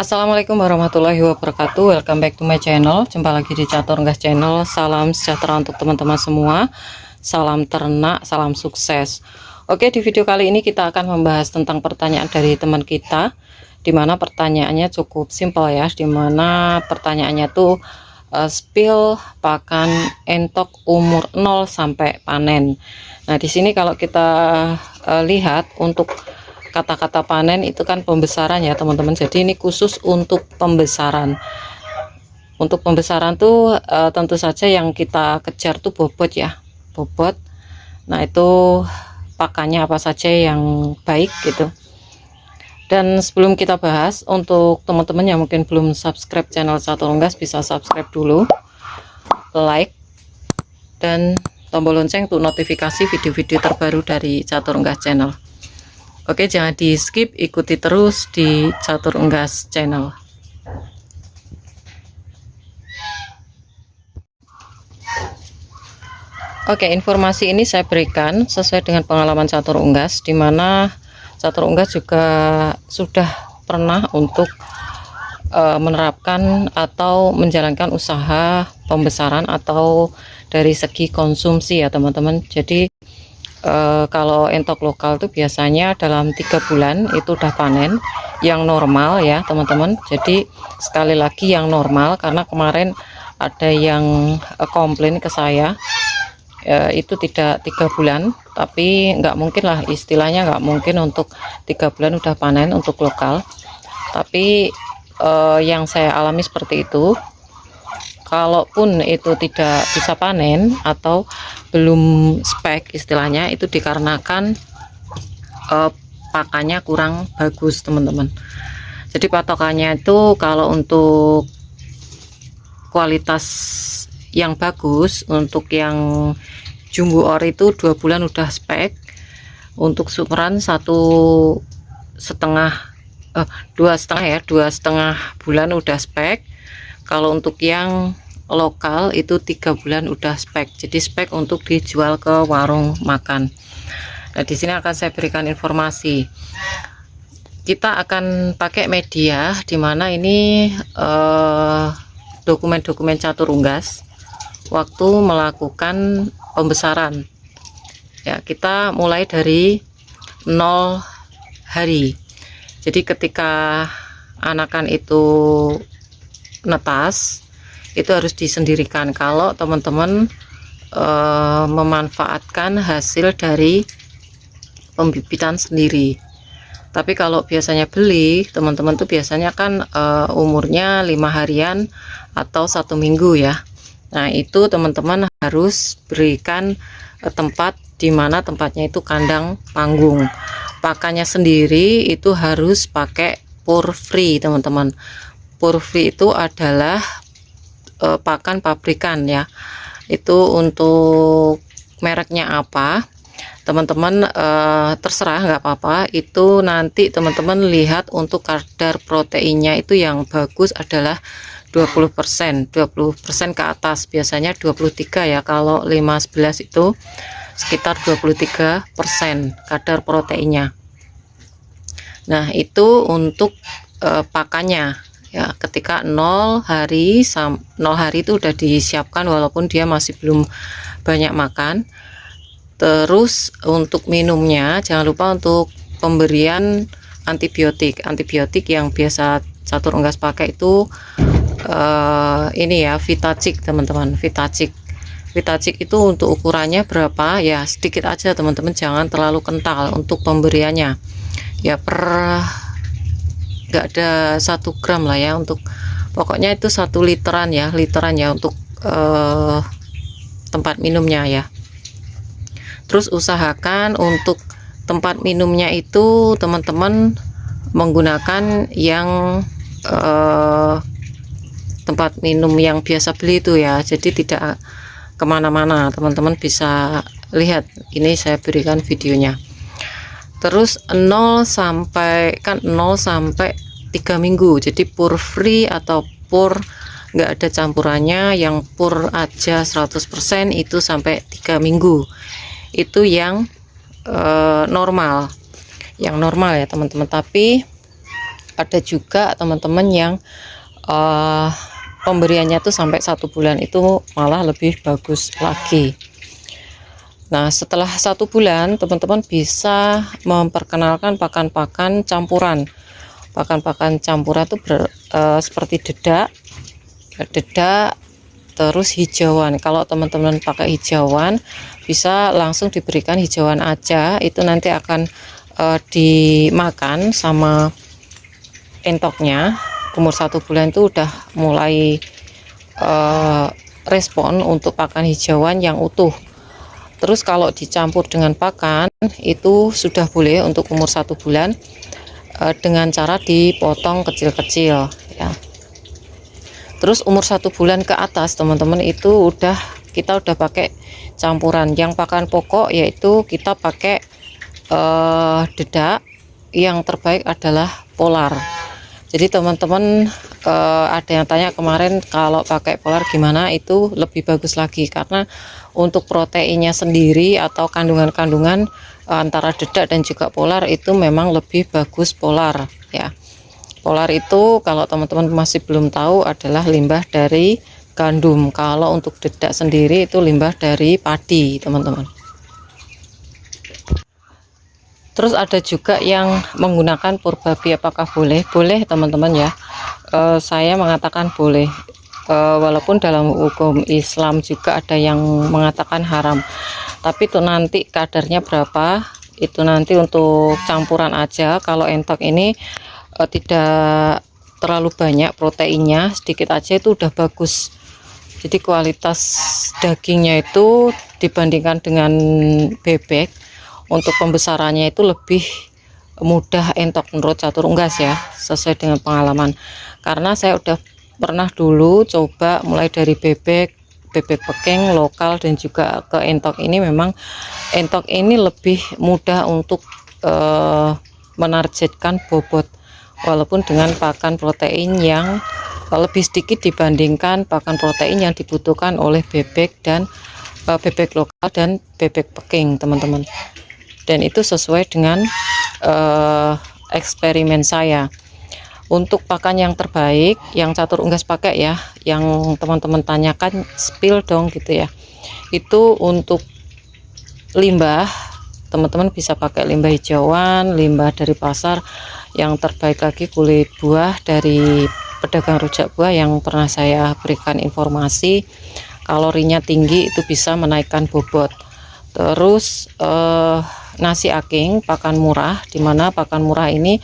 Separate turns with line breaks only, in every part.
Assalamualaikum warahmatullahi wabarakatuh. Welcome back to my channel. Jumpa lagi di Catur Unggas Channel. Salam sejahtera untuk teman-teman semua. Salam ternak, salam sukses. Oke, di video kali ini kita akan membahas tentang pertanyaan dari teman kita, dimana pertanyaannya cukup simpel ya, dimana pertanyaannya tuh spill pakan entok umur 0 sampai panen. Nah, di sini kalau kita lihat untuk kata-kata panen itu kan pembesaran ya teman-teman. Jadi ini khusus untuk pembesaran. Untuk pembesaran tuh tentu saja yang kita kejar tuh bobot ya, bobot. Nah, itu pakannya apa saja yang baik gitu. Dan sebelum kita bahas, untuk teman-teman yang mungkin belum subscribe channel Catur Unggas, bisa subscribe dulu, like, dan tombol lonceng untuk notifikasi video-video terbaru dari Catur Unggas Channel. Oke, jangan di skip, ikuti terus di Catur Unggas Channel. Oke, informasi ini saya berikan sesuai dengan pengalaman Catur Unggas, di mana Catur Unggas juga sudah pernah untuk menerapkan atau menjalankan usaha pembesaran atau dari segi konsumsi ya teman-teman. Jadi kalau entok lokal tuh biasanya dalam 3 bulan itu udah panen, yang normal ya teman-teman. Jadi sekali lagi yang normal, karena kemarin ada yang komplain ke saya itu tidak 3 bulan, tapi nggak mungkin lah, istilahnya nggak mungkin untuk 3 bulan udah panen untuk lokal. Tapi yang saya alami seperti itu. Kalaupun itu tidak bisa panen atau belum spek istilahnya, itu dikarenakan pakannya kurang bagus teman-teman. Jadi patokannya itu kalau untuk kualitas yang bagus, untuk yang jumbo ori itu 2 bulan udah spek, untuk superan 1,5 bulan udah spek. Kalau untuk yang lokal itu 3 bulan udah spek. Jadi spek untuk dijual ke warung makan. Nah, di sini akan saya berikan informasi. Kita akan pakai media dimana ini dokumen-dokumen Catur Unggas waktu melakukan pembesaran. Ya, kita mulai dari 0 hari. Jadi ketika anakan itu netas, itu harus disendirikan kalau teman-teman memanfaatkan hasil dari pembibitan sendiri. Tapi kalau biasanya beli, teman-teman tuh biasanya kan umurnya 5 harian atau 1 minggu ya. Nah, itu teman-teman harus berikan tempat dimana tempatnya itu kandang panggung. Pakannya sendiri itu harus pakai pour free teman-teman. Pour free itu adalah pakan pabrikan ya. Itu untuk mereknya apa teman-teman terserah, nggak apa-apa. Itu nanti teman-teman lihat untuk kadar proteinnya itu yang bagus adalah 20% ke atas, biasanya 23 ya. Kalau 5-11 itu sekitar 23% kadar proteinnya. Nah, itu untuk pakannya ya. Ketika 0 hari itu udah disiapkan walaupun dia masih belum banyak makan. Terus untuk minumnya jangan lupa untuk pemberian antibiotik yang biasa Catur Unggas pakai itu ini ya, Vitacik teman-teman. Vitacik itu untuk ukurannya berapa ya, sedikit aja teman-teman, jangan terlalu kental untuk pemberiannya ya. Nggak ada 1 gram lah ya, untuk pokoknya itu 1 literan ya untuk tempat minumnya ya. Terus usahakan untuk tempat minumnya itu teman-teman menggunakan yang tempat minum yang biasa beli itu ya. Jadi tidak kemana-mana, teman-teman bisa lihat, ini saya berikan videonya. Terus 0 sampai 3 minggu. Jadi pour free atau pour nggak ada campurannya, yang pour aja 100% itu sampai 3 minggu. Itu yang normal ya teman-teman. Tapi Ada juga teman-teman yang pemberiannya tuh sampai 1 bulan, itu malah lebih bagus lagi. Nah, setelah 1 bulan teman-teman bisa memperkenalkan pakan-pakan campuran. Pakan-pakan campuran itu seperti dedak, terus hijauan. Kalau teman-teman pakai hijauan, bisa langsung diberikan hijauan aja, itu nanti akan dimakan sama entoknya. Umur 1 bulan itu udah mulai respon untuk pakan hijauan yang utuh. Terus kalau dicampur dengan pakan itu sudah boleh untuk umur 1 bulan, dengan cara dipotong kecil-kecil ya. Terus umur 1 bulan ke atas teman-teman itu kita udah pakai campuran. Yang pakan pokok yaitu kita pakai dedak, yang terbaik adalah polar. Jadi teman-teman ada yang tanya kemarin kalau pakai polar gimana, itu lebih bagus lagi karena untuk proteinnya sendiri atau kandungan-kandungan antara dedak dan juga polar itu memang lebih bagus polar ya. Polar itu kalau teman-teman masih belum tahu adalah limbah dari gandum. Kalau untuk dedak sendiri itu limbah dari padi teman-teman. Terus ada juga yang menggunakan pur babi, apakah boleh? Boleh teman-teman ya. Saya mengatakan boleh. Walaupun dalam hukum Islam juga ada yang mengatakan haram, tapi itu nanti kadarnya berapa, itu nanti untuk campuran aja. Kalau entok ini tidak terlalu banyak proteinnya, sedikit aja itu udah bagus. Jadi kualitas dagingnya itu dibandingkan dengan bebek, untuk pembesarannya itu lebih mudah entok menurut catur unggas ya, sesuai dengan pengalaman. Karena saya udah pernah dulu coba mulai dari bebek pekeng lokal dan juga ke entok ini. Memang entok ini lebih mudah untuk menargetkan bobot, walaupun dengan pakan protein yang lebih sedikit dibandingkan pakan protein yang dibutuhkan oleh bebek dan bebek lokal dan bebek pekeng teman-teman. Dan itu sesuai dengan eksperimen saya. Untuk pakan yang terbaik yang catur unggas pakai ya, yang teman-teman tanyakan, spill dong gitu ya, itu untuk limbah teman-teman bisa pakai limbah hijauan, limbah dari pasar. Yang terbaik lagi kulit buah dari pedagang rujak buah yang pernah saya berikan informasi, kalorinya tinggi, itu bisa menaikkan bobot. Terus nasi aking pakan murah, dimana pakan murah ini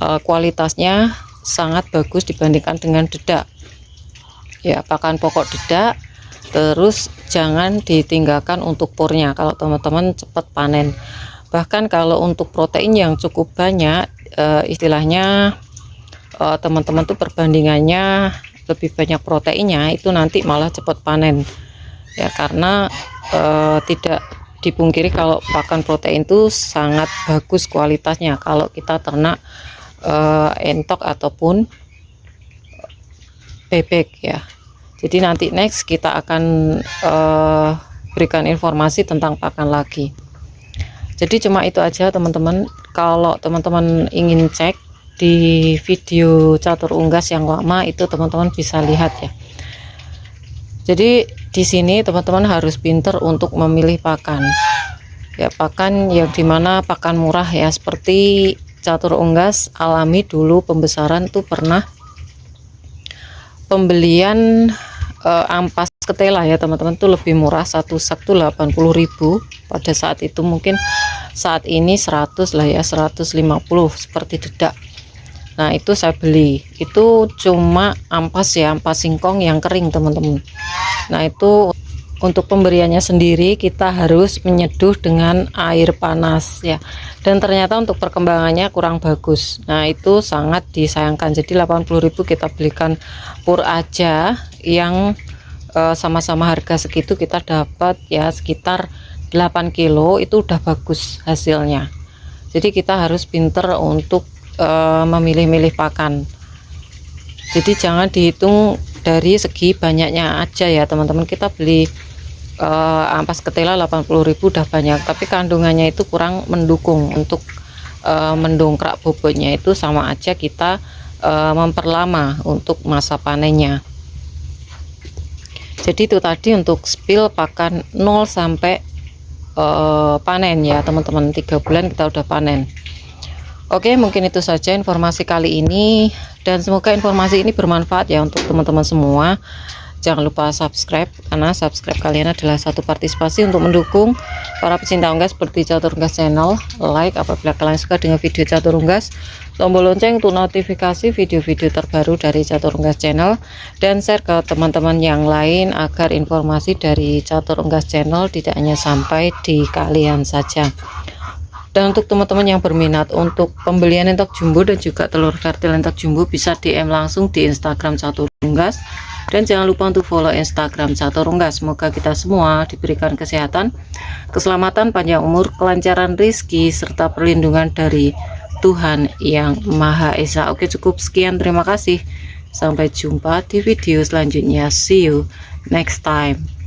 kualitasnya sangat bagus dibandingkan dengan dedak ya. Pakan pokok dedak, terus jangan ditinggalkan untuk purnya kalau teman-teman cepat panen. Bahkan kalau untuk protein yang cukup banyak, istilahnya teman-teman tuh perbandingannya lebih banyak proteinnya, itu nanti malah cepat panen ya. Karena tidak dipungkiri kalau pakan protein itu sangat bagus kualitasnya kalau kita ternak entok ataupun bebek ya. Jadi nanti next kita akan berikan informasi tentang pakan lagi. Jadi cuma itu aja teman-teman. Kalau teman-teman ingin cek di video catur unggas yang lama itu, teman-teman bisa lihat ya. Jadi di sini teman-teman harus pinter untuk memilih pakan ya, pakan yang dimana pakan murah ya. Seperti catur unggas alami dulu pembesaran tuh pernah pembelian ampas ketela ya teman-teman, tuh lebih murah, satu sak tuh 80.000 pada saat itu. Mungkin saat ini 100 lah ya, 150 seperti dedak. Nah itu saya beli, itu cuma ampas ya, ampas singkong yang kering teman-teman. Nah itu untuk pemberiannya sendiri kita harus menyeduh dengan air panas ya, dan ternyata untuk perkembangannya kurang bagus. Nah itu sangat disayangkan. Jadi 80.000 kita belikan pur aja yang sama-sama harga segitu, kita dapat ya sekitar 8 kilo, itu udah bagus hasilnya. Jadi kita harus pinter untuk memilih-milih pakan. Jadi jangan dihitung dari segi banyaknya aja ya teman-teman. Kita beli ampas ketela 80.000 udah banyak, tapi kandungannya itu kurang mendukung untuk mendongkrak bobotnya itu sama aja kita memperlama untuk masa panennya. Jadi itu tadi untuk spill pakan 0 sampai panen ya teman-teman. 3 bulan kita udah panen. Oke, mungkin itu saja informasi kali ini, dan semoga informasi ini bermanfaat ya untuk teman-teman semua. Jangan lupa subscribe, karena subscribe kalian adalah satu partisipasi untuk mendukung para pecinta unggas seperti Catur Unggas Channel. Like apabila kalian suka dengan video Catur Unggas, tombol lonceng untuk notifikasi video-video terbaru dari Catur Unggas Channel, dan share ke teman-teman yang lain agar informasi dari Catur Unggas Channel tidak hanya sampai di kalian saja. Dan untuk teman-teman yang berminat untuk pembelian entok jumbo dan juga telur fertil entok jumbo, bisa DM langsung di Instagram Catur Unggas. Dan jangan lupa untuk follow Instagram Catur Unggas. Semoga kita semua diberikan kesehatan, keselamatan, panjang umur, kelancaran rezeki, serta perlindungan dari Tuhan Yang Maha Esa. Oke, cukup sekian, terima kasih. Sampai jumpa di video selanjutnya. See you next time.